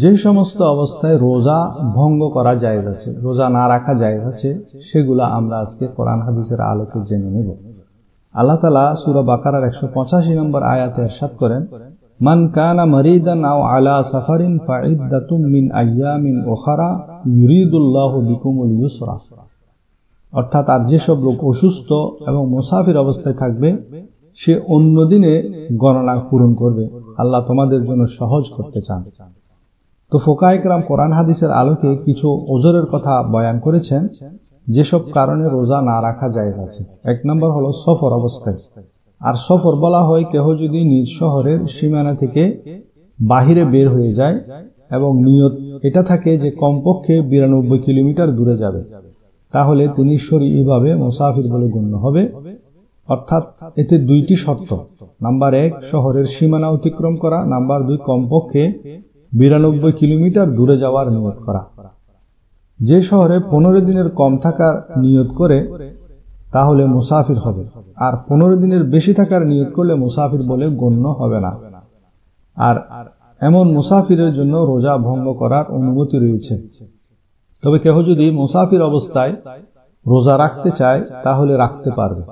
যে সমস্ত অবস্থায় রোজা ভঙ্গ করা জায়েজ আছে, রোজা না রাখা জায়েজ আছে, সেগুলা আমরা আজকে কোরআন হাদিসের আলোকে জেনে নেব। আল্লাহ তাআলা সূরা বাকারার 185 নম্বর আয়াতে ইরশাদ করেন, মান কানা মারিদান আও আলা সাফারিন ফাইদ্দাতুম মিন আইয়ামিন উখরা ইউরিদুল্লাহু বিকুমুল ইউসরা। অর্থাৎ আর যেসব লোক অসুস্থ এবং মুসাফির অবস্থায় থাকবে, সে অন্য দিনে গণনা পূরণ করবে, আল্লাহ তোমাদের জন্য সহজ করতে চান। তো ফুকাহায়ে কেরাম কোরআন হাদিসের আলোকে কিছু ওজরের কথা বয়ান করেছেন যেসব কারণে রোজা না রাখা জায়েজ আছে। এক নম্বর হলো সফর অবস্থায়। আর সফর বলা হয় কেহ যদি নিজ শহরের সীমানা থেকে বাহিরে বের হয়ে যায় এবং নিয়ত এটা থাকে যে কমপক্ষে 92 কিলোমিটার দূরে যাবে, তাহলে তিনি শরঈভাবে মুসাফির বলে গণ্য হবে। অর্থাৎ এতে দুইটি শর্ত, নাম্বার 1 শহরের সীমানা অতিক্রম করা, নাম্বার 2 কমপক্ষে 92 কিলোমিটার দূরে যাওয়ার নিয়ত করা। যে শহরে 15 দিনের কম থাকার নিয়ত করে তাহলে মুসাফির হবে, আর 15 দিনের বেশি থাকার নিয়ত করলে মুসাফির বলে গণ্য হবে না। আর এমন মুসাফিরের জন্য রোজা ভঙ্গ করার অনুমতি রয়েছে। তবে কেহ যদি মুসাফির অবস্থায় রোজা রাখতে চায় তাহলে রাখতে পারবে,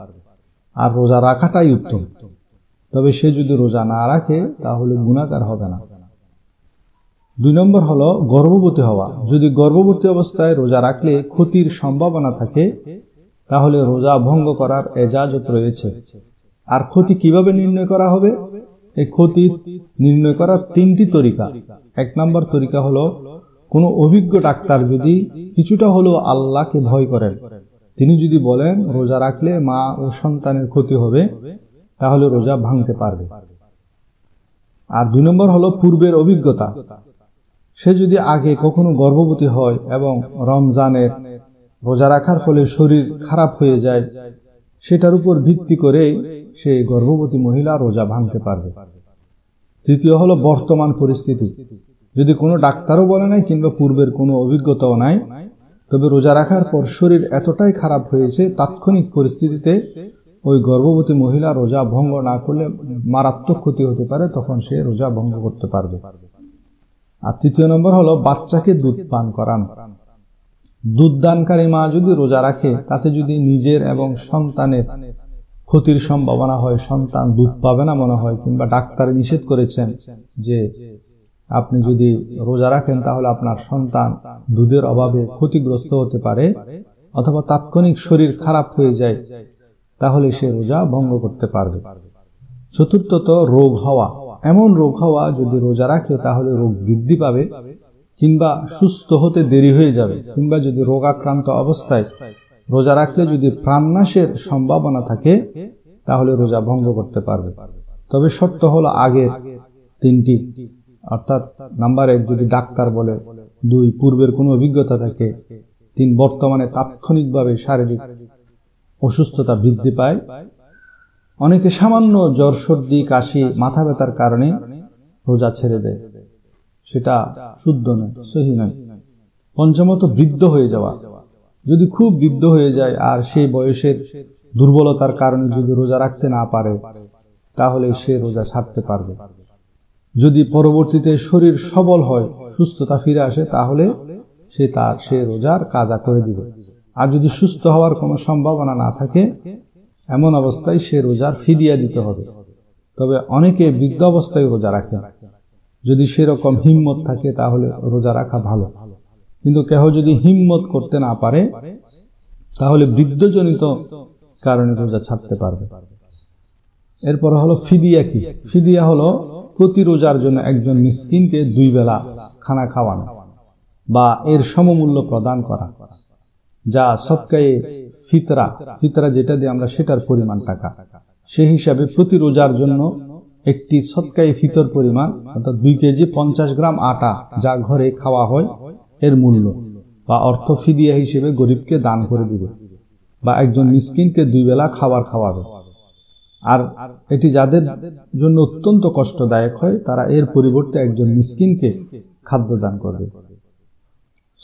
আর রোজা রাখাটাই উত্তম। তবে সে যদি রোজা না রাখে তাহলে গুনাহগার হবে না। 2 নম্বর হলো গর্ভবতী হওয়া। যদি গর্ভবতী অবস্থায় রোজা রাখলে ক্ষতির সম্ভাবনা থাকে তাহলে রোজা ভঙ্গ করার এজাজত রয়েছে। আর ক্ষতি কিভাবে নির্ণয় করা হবে? এই ক্ষতি নির্ণয় করার 3টি তরিকা। 1 নম্বর তরিকা হলো কোনো অভিজ্ঞ ডাক্তার যদি কিছুটা হলেও আল্লাহকে ভয় করেন, তিনি যদি বলেন রোজা রাখলে মা ও সন্তানের ক্ষতি হবে, তাহলে রোজা ভাঙতে পারবে। আর 2 নম্বর হলো পূর্বের অভিজ্ঞতা। সে যদি আগে কখনো গর্ভবতী হয় এবং রমজানের রোজা রাখার ফলে শরীর খারাপ হয়ে যায়, সেটার উপর ভিত্তি করে সেই গর্ভবতী মহিলা রোজা ভাঙতে পারবে। 3য় হলো বর্তমান পরিস্থিতি। যদি কোনো ডাক্তারও বলে নাই কিংবা পূর্বের কোনো অভিজ্ঞতাও নাই, তবে রোজা রাখার পর শরীর এতটাই খারাপ হয়েছে, তাৎক্ষণিক পরিস্থিতিতে ওই গর্ভবতী মহিলা রোজা ভঙ্গ না করলে মারাত্মক ক্ষতি হতে পারে, তখন সে রোজা ভঙ্গ করতে পারবে। আর 3য় নম্বর হলো বাচ্চাকে দুধ পান করানো। দুধ দানকারী মা যদি রোজা রাখে, তাতে যদি নিজের এবং সন্তানের ক্ষতির সম্ভাবনা হয়, সন্তান দুধ পাবে না মনে হয়, কিংবা ডাক্তার নিষেধ করেছেন যে আপনি যদি রোজা রাখেন তাহলে আপনার সন্তান দুধের অভাবে ক্ষতিগ্রস্ত হতে পারে, অথবা তাৎক্ষণিক শরীর খারাপ হয়ে যায়, তাহলে সে রোজা ভঙ্গ করতে পারবে। 4র্থত রোগ হওয়া। এমন রোগ হওয়া, যদি রোজা রাখে তাহলে রোগ বৃদ্ধি পাবে কিংবা সুস্থ হতে দেরি হয়ে যাবে, কিংবা যদি রোগাক্রান্ত অবস্থায় রোজা রাখলে যদি প্রাণনাশের সম্ভাবনা থাকে তাহলে রোজা ভঙ্গ করতে পারবে। তবে শর্ত হলো আগের 3টি, অর্থাৎ নাম্বার 1 যদি ডাক্তার বলে, 2 পূর্বের কোনো অভিজ্ঞতা থাকে, 3 বর্তমানে তাৎক্ষণিকভাবে শারীরিক অসুস্থতা বৃদ্ধি পায়। অনেকে সামান্য জ্বর, সর্দি, কাশি, মাথা ব্যথার কারণে রোজা ছেড়ে দেয়, সেটা শুদ্ধ নয়, সহি নয়। 5মত বৃদ্ধ হয়ে যাওয়া। যদি খুব বৃদ্ধ হয়ে যায় আর সেই বয়সের দুর্বলতার কারণে যদি রোজা রাখতে না পারে, তাহলে সে রোজা ছাড়তে পারবে। যদি পরবর্তীতে শরীর সবল হয়, সুস্থতা ফিরে আসে, তাহলে সে রোজার কাজা করে দিবে। আর যদি সুস্থ হওয়ার কোনো সম্ভাবনা না থাকে, এমন অবস্থায় সে রোজার ফিদিয়া দিতে হবে। তবে অনেকে বৃদ্ধ অবস্থায় রোজা রাখে, যদি সেরকম হিম্মত থাকে তাহলে রোজা রাখা ভালো। কিন্তু কেহ যদি হিম্মত করতে না পারে, তাহলে বৃদ্ধজনিত কারণে রোজা ছাড়তে পারবে। এরপর হলো ফিদিয়া কি? ফিদিয়া হলো প্রতি রোজার জন্য একজন মিসকিনকে 2 বেলা খানা খাওয়ানো বা এর সমমূল্য প্রদান করা, যা সদকায়ে ফিতরা যেটা দিয়ে আমরা সেটার পরিমাণ টাকা। সেই হিসাবে প্রতি রোজার জন্য একটি সদকায়ে ফিতর পরিমাণ, অর্থাৎ 2 কেজি 50 গ্রাম আটা, যা ঘরে খাওয়া হয়, এর মূল্য বা অর্থ ফিদিয়া হিসেবে গরিবকে দান করে দিবে, বা একজন মিসকিনকে 2 বেলা খাবার খাওয়াবে। আর এটি যাদের জন্য অত্যন্ত কষ্টদায়ক হয়, তারা এর পরিবর্তে একজন মিসকিনকে খাদ্য দান করবে।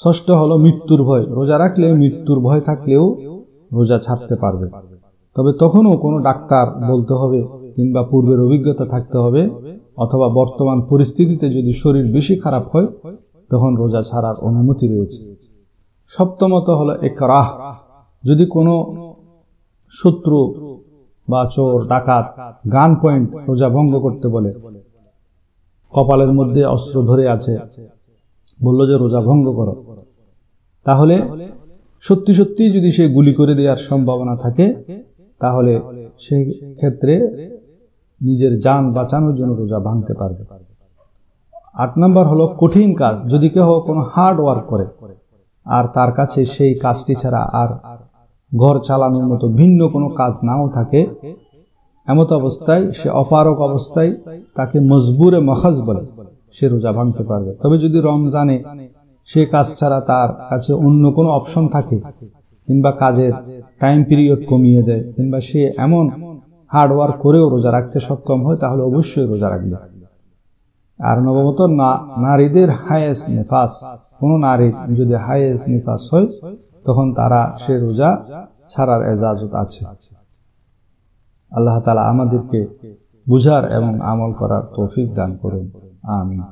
6ষ্ঠ হলো মৃত্যুর ভয়। রোজা রাখলে মৃত্যুর ভয় থাকলেও রোজা ছাড়তে পারবে, তবে তখনও কোনো ডাক্তার বলতে হবে কিংবা পূর্বের অভিজ্ঞতা থাকতে হবে, অথবা বর্তমান পরিস্থিতিতে যদি শরীর বেশি খারাপ হয় তখন রোজা ছাড়ার অনুমতি রয়েছে। সপ্তমত হলো ইকরাহ, যদি কোনো শত্রু বা চোর ডাকাত গান পয়েন্ট রোজা ভঙ্গ করতে বলে, কপালের মধ্যে অস্ত্র ধরে আছে, বলল যে রোজা ভঙ্গ করো, তাহলে সত্যি সত্যি যদি সে গুলি করে দেওয়ার সম্ভাবনা থাকে তাহলে সেই ক্ষেত্রে নিজের জান বাঁচানোর জন্য রোজা ভাঙতে পারবে। 8 নম্বর হলো কঠিন কাজ, যদি কেউ কোনো হার্ড ওয়ার্ক করে আর তার কাছে সেই কাজটি ছাড়া আর ঘর চালানোর মতো ভিন্ন কোনো কাজ নাও থাকে, এমত অবস্থায় সে অপারক অবস্থায় তাকে মজবুরে মখাজ বলে, সে রোজা ভাঙতে পারবে। তবে যদি রমজানে সে কাজ ছাড়া তার কাছে অন্য কোনো অপশন থাকে কিংবা কাজের টাইম পিরিয়ড কমিয়ে দেয় কিংবা সে এমন হার্ড ওয়ার্ক করেও রোজা রাখতে সক্ষম হয়, তাহলে অবশ্যই রোজা রাখবে। আর নবমত, নারীদের হায়েস নিফাস, কোন নারী যদি হায়েস নিফাস হয় তখন তারা সে রোজা ছাড়ার ইজাজত আছে। আল্লাহ তাআলা আমাদেরকে বুঝার এবং আমল করার তৌফিক দান করুন। আমিন।